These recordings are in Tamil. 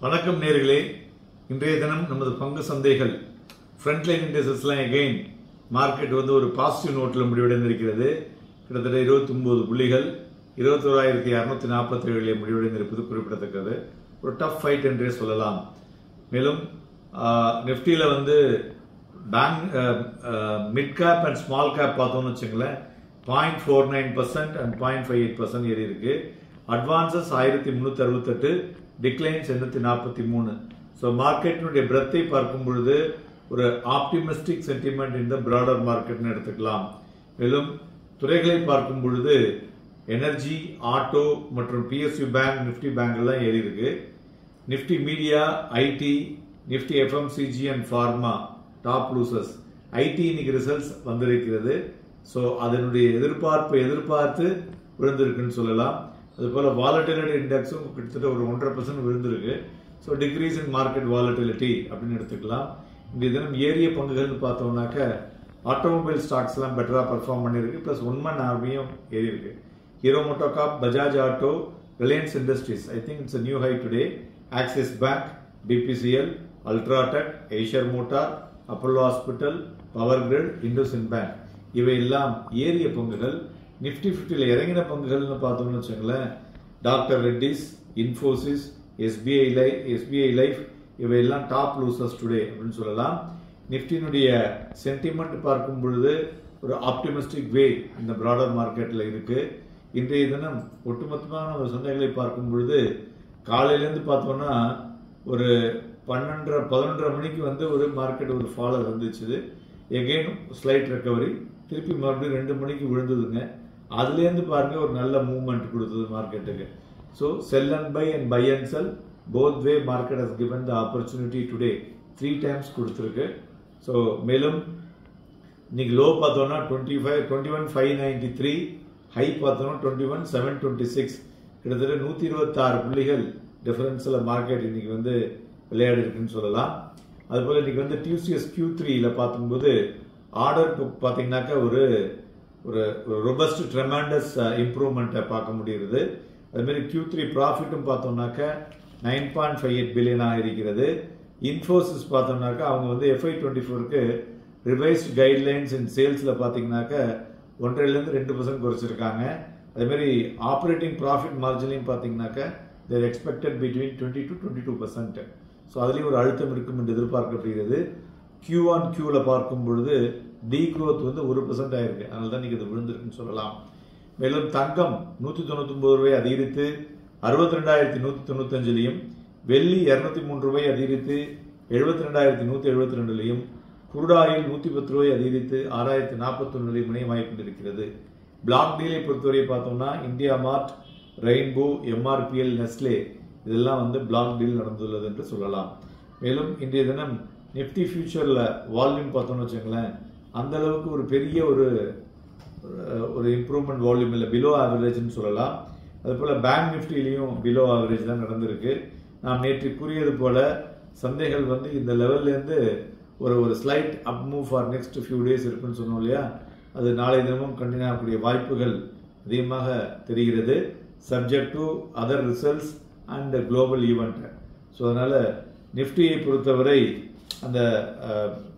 வணக்கம் நேர்களே, இன்றைய தினம் நமது பங்கு சந்தைகள் ஃப்ரண்ட்லைன் இண்டெக்ஸஸ்லாம் அகைன் மார்க்கெட் வந்து ஒரு பாசிட்டிவ் நோட்டில் முடிவடைந்திருக்கிறது. கிட்டத்தட்ட 29 புள்ளிகள் 21,247 முடிவடைந்திருப்பது குறிப்பிடத்தக்கது. ஒரு டஃப் ஃபைட் என்றே சொல்லலாம். மேலும் நிஃப்டியில் வந்து bank mid cap and small cap பார்த்தோம்னு வச்சுங்களேன் 0.49% அண்ட் 0.58% ஏறி இருக்கு. Advances 1368, declines 843. ஸோ மார்க்கெட்டினுடைய பிரத்தை பார்க்கும் பொழுது ஒரு ஆப்டிமிஸ்டிக் சென்டிமெண்ட் இந்த பிராடர் மார்க்கெட்னு எடுத்துக்கலாம். மேலும் துறைகளை பார்க்கும் பொழுது எனர்ஜி, ஆட்டோ மற்றும் பிஎஸ்யூ பேங்க், நிஃப்டி பேங்க் எல்லாம் ஏறி இருக்கு. Nifty media, IT, Nifty FMCG and pharma top losers. IT இன்னைக்கு ரிசல்ட்ஸ் வந்திருக்கிறது. ஸோ அதனுடைய எதிர்பார்த்து விழுந்திருக்குன்னு சொல்லலாம். அதுபோல வாலட்டிலிட்டி இண்டெக்ஸும் கிட்டத்தட்ட ஒரு 1.5% விழுந்திருக்கு. So decrease in market volatility அப்படின்னு எடுத்துக்கலாம். இந்த தினம் ஏரிய பங்குகள்னு பார்த்தோம்னாக்க ஆட்டோமொபைல் ஸ்டாக்ஸ் எல்லாம் பெட்டரா பர்ஃபார்ம் பண்ணியிருக்கு. பிளஸ் ஒன்மன் ஆர்பியும் ஏறி இருக்கு. Hero MotoCorp, Bajaj Auto, Reliance Industries, I think it's new high today. Axis Bank, BPCL, UltraTech, Eicher Motor, Apollo Hospital, Power Grid, IndusInd Bank இவை எல்லாம் ஏரிய பங்குகள். நிஃப்டி 50ல இறங்கின பங்குகள்னு பார்த்தோம்னு வச்சுங்களேன் doctor Reddy's, Infosys, SBI life இவையெல்லாம் டாப் லூசர்ஸ் டுடே அப்படின்னு சொல்லலாம். நிஃப்டியினுடைய சென்டிமெண்ட் பார்க்கும் பொழுது ஒரு ஆப்டிமிஸ்டிக் வே இந்த பிராடர் மார்க்கெட்ல இருக்கு. இன்றைய தினம் ஒட்டுமொத்தமான ஒரு சந்தைகளை பார்க்கும் பொழுது காலையிலேருந்து பார்த்தோம்னா ஒரு 11:30 மணிக்கு வந்து ஒரு மார்க்கெட் ஒரு ஃபாலர் வந்துச்சு. எகெயின் ஸ்லைட் ரெக்கவரி, திருப்பி மறுபடியும் 2 மணிக்கு விழுந்ததுங்க. அதுலேருந்து பாருங்க ஒரு நல்ல மூவ்மெண்ட் கொடுத்தது மார்க்கெட்டுக்கு. So sell and buy and buy and sell both way market has given the opportunity today 3 times கொடுத்துருக்கு. ஸோ மேலும் இன்னைக்கு லோ பார்த்தோம்னா 21,593, ஹை பார்த்தோம்னா 21,726, கிட்டத்தட்ட 126 புள்ளிகள் டிஃபரன்ஸில் மார்க்கெட் இன்னைக்கு வந்து விளையாடி இருக்குன்னு சொல்லலாம். அதுபோல் இன்னைக்கு வந்து டியூசிஎஸ் Q3ல பார்க்கும்போது ஆர்டர் புக் பார்த்தீங்கன்னாக்கா ஒரு ரொபஸ்ட் ட்ரெமாண்டஸ் இம்ப்ரூவ்மெண்ட்டை பார்க்க முடியுது. அதுமாரி Q3 ப்ராஃபிட்டும் பார்த்தோம்னாக்க 9.58 பில்லியனாக இருக்கிறது. இன்ஃபோசிஸ் பார்த்தோம்னாக்கா அவங்க வந்து FY24க்கு ரிவைஸ்ட் கைட்லைன்ஸ் இன் சேல்ஸில் பார்த்தீங்கன்னாக்க 1.5% 2% குறைச்சிருக்காங்க. அதேமாரி ஆப்ரேட்டிங் ப்ராஃபிட் மார்ஜினையும் பார்த்தீங்கன்னாக்க தேர் எக்ஸ்பெக்டட் பிட்வீன் 20 to 22%. ஸோ அதுலேயும் ஒரு அழுத்தம் இருக்கும் என்று எதிர்பார்க்கப்படுகிறது. Q1Qல பார்க்கும் பொழுது டி க்ரோத் வந்து 1% ஆயிருக்கு. அதனால தான் இன்னைக்கு இது விழுந்திருக்குன்னு சொல்லலாம். மேலும் தங்கம் 199 ரூபாய் அதிகரித்து 62,195லையும், வெள்ளி 203 ரூபாய் அதிகரித்து 72,172லையும், குருடாயில் 110 ரூபாய் அதிகரித்து 6,041 இணையமாகிக் கொண்டிருக்கிறது. பிளாக் டீலை பொறுத்தவரை பார்த்தோம்னா இந்தியா மார்ட், ரெயின்போ, எம்ஆர்பிஎல், நெஸ்லே இதெல்லாம் வந்து பிளாக் டீல் நடந்துள்ளது என்று சொல்லலாம். மேலும் இன்றைய தினம் நிஃப்டி ஃபியூச்சர்ல வால்யூம் பார்த்தோம்னு வச்சுங்களேன் அந்த அளவுக்கு ஒரு பெரிய ஒரு இம்ப்ரூவ்மெண்ட் வால்யூம் இல்லை, பிலோ ஆவரேஜ்னு சொல்லலாம். அதுபோல பேங்க் நிஃப்டிலையும் பிலோ ஆவரேஜ் தான் நடந்திருக்கு. நாம் நேற்று கூறியது போல சந்தைகள் வந்து இந்த லெவல்லேருந்து ஒரு slight up move for next few days இருக்குன்னு சொன்னோம் இல்லையா, அது நாளை தினமும் கண்டினியூ ஆகக்கூடிய வாய்ப்புகள் அதிகமாக தெரிகிறது, subject to other results and global event. So அதனால நிஃப்டியை பொறுத்தவரை அந்த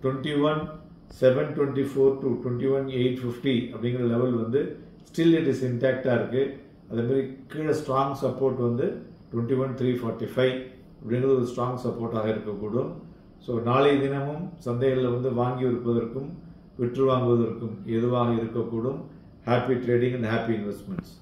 21,724 to 21,850 அப்படிங்கிற லெவல் வந்து ஸ்டில் இட் இஸ் இன்டாக்டா இருக்கு. அதே மாதிரி கீழே ஸ்ட்ராங் சப்போர்ட் வந்து 21,345 அப்படிங்கிறது ஒரு ஸ்ட்ராங் சப்போர்ட்டாக இருக்கக்கூடும். ஸோ நாளைய தினமும் சந்தைகளில் வந்து வாங்கி விற்பதற்கும் விற்று வாங்குவதற்கும் எதுவாக இருக்கக்கூடும். Happy trading and happy investments.